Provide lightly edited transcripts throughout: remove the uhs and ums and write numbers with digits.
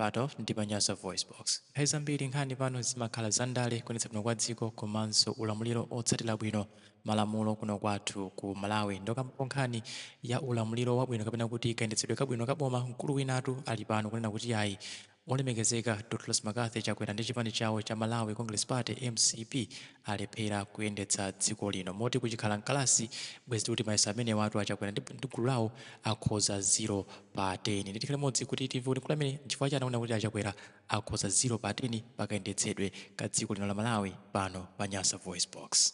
part of ndi Manyaza voice box. Nthawi zambiri nkhani pano zimakhala zandale kuonetsa bwino kwa dziko komanso ulamuliro otsatira bwino malamulo kuno kwathu ku Malawi. Ndokampo nkhani ya ulamuliro wabwino kapena kuti kayendetsedwe kabwino kaboma, mkulu winatu ali pano kunena kuti ayi olemekezeka Douglas McCarthy Chakwera ndi chipani chawo cha Malawi Congress Party MCP alephera kuyendetsa dziko lino, moti kuchikhala mkalasi bwezi kuti mayeso amene watu achakwera ndi gulu lawo akhoza 0 pa 10. Nditikhala modzi kuti tivuti kula amene chifukwa chani akuona kuti achakwera akhoza 0 pa 10 pakayendetsedwe ka dziko lino la Malawi pano pa Nyasa voice box.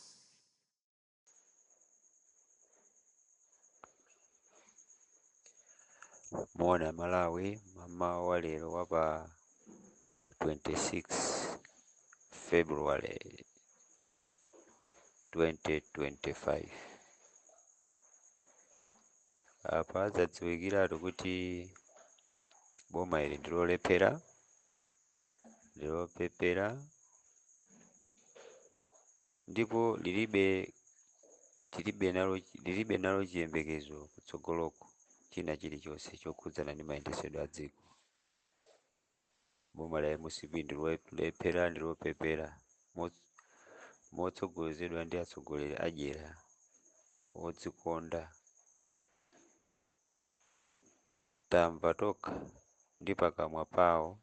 Mona Malawi mama wa lero wapa 26 February 2025 apa zadziwikiratu kuti boma ili ndilolephera lilopepera ndipo lilibe nalo chiyembekezo kutsogoloko china chilichonse chokhudzana ndi mayendetsedwe a dziko. Boma la MCP ndilolephera ndilopepera motsogozedwa ndi atsogoleri adyera odzikonda. Tamva tokha ndi pakamwa pawo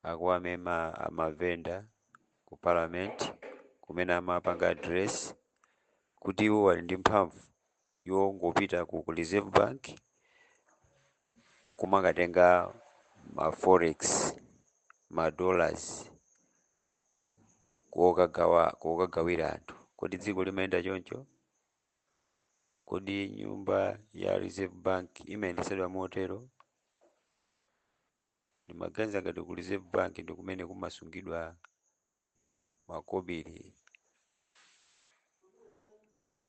akuamema amavenda ku parliament kumene amapanga address kuti iwo ali ndi mphamvu yongopita ku Reserve Bank kumakatenga ma forex ma dollars kokagawira anthu. Kodi dziko limayenda choncho? Kodi nyumba ya Reserve Bank imayendetsedwa motero? Ndimaganiza ngati ku Reserve Bank ndi kumene kumasungidwa makobiri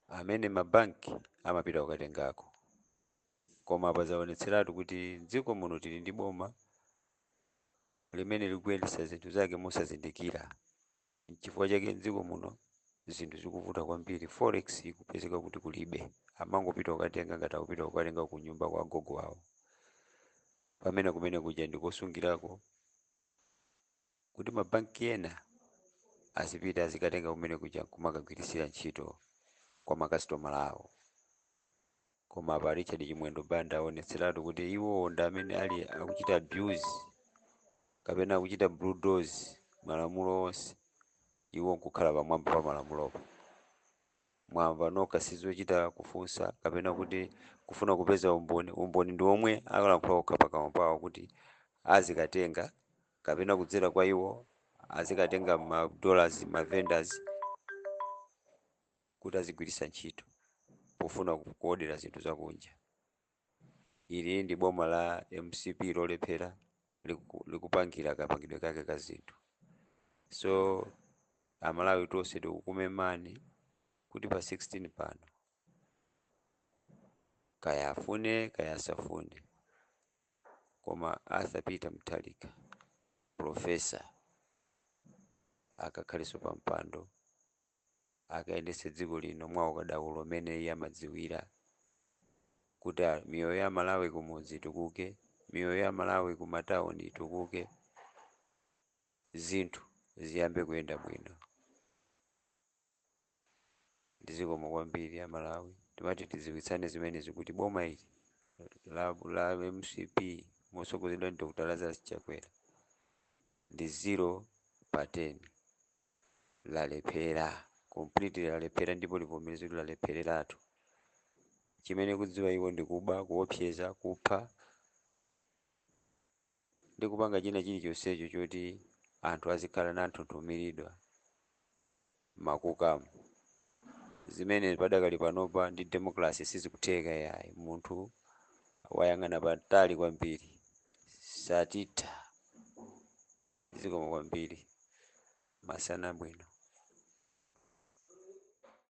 amene mabanki amapita kukatengako. Koma pazaonetseratu kuti dziko muno tili ndi boma limene likuyendetsa zinthu zake mosazindikira. Chifukwa chake dziko muno zinthu zikuvuta kwambiri. Forex ikupezeka kuti kulibe, amangopita kukatenga ngati akupita kukatenga ku nyumba kwa gogo awo, pamene kumene kuja ndikosungirako kuti mabanki ena azipita azikatenga kumene kuja kumakagwirisira ntchito kwa makasitomala awo. Koma apa Richard Chimwendo Banda aonetseratu kuti iwo ndi amene ali akuchita abuse kapena akuchita bulldoze malamulo onse, iwo nkukhala pamwamba pa malamulopo. Mwamva nokha sizochita kufunsa kapena kuti kufuna kupeza umboni ndi omwe akalankhula okha pakamwa pawo kuti azikatenga kapena kudzera kwa iwo azikatenga ma dollars ma vendors kuti azigwiritsa ntchito pofuna kukodera zinthu zakunja. Ili ndi boma la MCP lolephera likupangira kapangidwe kake ka zinthu. So Amalawi tonse tikukumemani kuti pa 16 pano kaya afune kaya asafune, koma Arthur Peter Mutharika professor akakhaliso pa mpando akayendetse dziko lino mwa ukadaulo umene iye amadziwira kuti miyoyo ya Malawi kumudzi itukuke, miyoyo ya Malawi kumatawuni itukuke, zinthu ziyambe kuyenda bwino. Ndizikomo kwambiri ya Malawi. Timati tiziwitsane zimenezi kuti boma ili la MCP motsogozedwa ndi Dr. Lazarus Chakwera ndi 0 pa 10 lalephera, completely lalephera, ndipo livomerezedwa lalephereratu. Chimene kudziwa iwo ndi kuba, kuopseza, kupha ndi kupanga china chilichonsecho choti anthu azikhala na nthunthumilidwa makukamu. Zimene padakali panopa ndi democracy sizikutheka yayi, munthu wayang'ana patali kwambiri satitha. Zikomo kwambiri, masana bwino.